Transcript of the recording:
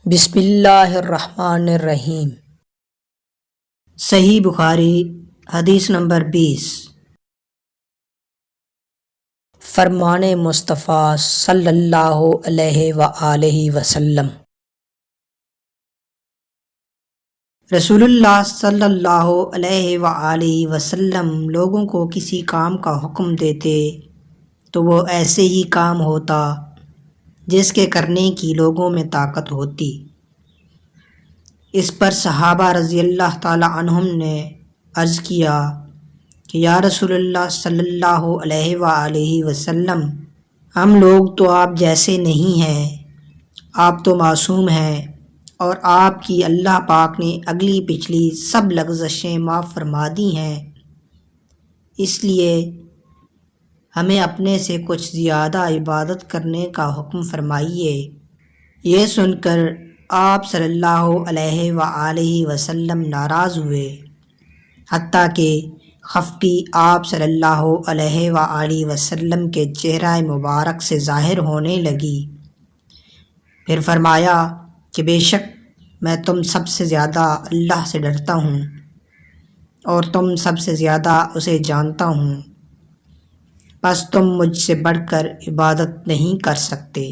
بسم اللہ الرحمن الرحیم۔ صحیح بخاری حدیث نمبر 20۔ فرمان مصطفیٰ صلی اللہ علیہ وآلہ وسلم۔ رسول اللہ صلی اللہ علیہ وآلہ وسلم لوگوں کو کسی کام کا حکم دیتے تو وہ ایسے ہی کام ہوتا جس کے کرنے کی لوگوں میں طاقت ہوتی۔ اس پر صحابہ رضی اللہ تعالی عنہم نے عرض کیا کہ یا رسول اللہ صلی اللہ علیہ وآلہ وسلم، ہم لوگ تو آپ جیسے نہیں ہیں، آپ تو معصوم ہیں اور آپ کی اللہ پاک نے اگلی پچھلی سب لغزشیں معاف فرما دی ہیں، اس لیے ہمیں اپنے سے کچھ زیادہ عبادت کرنے کا حکم فرمائیے۔ یہ سن کر آپ صلی اللہ علیہ وآلہ وسلم ناراض ہوئے، حتیٰ کہ خفگی آپ صلی اللہ علیہ وآلہ وسلم کے چہرہ مبارک سے ظاہر ہونے لگی۔ پھر فرمایا کہ بے شک میں تم سب سے زیادہ اللہ سے ڈرتا ہوں اور تم سب سے زیادہ اسے جانتا ہوں، بس تم مجھ سے بڑھ کر عبادت نہیں کر سکتے۔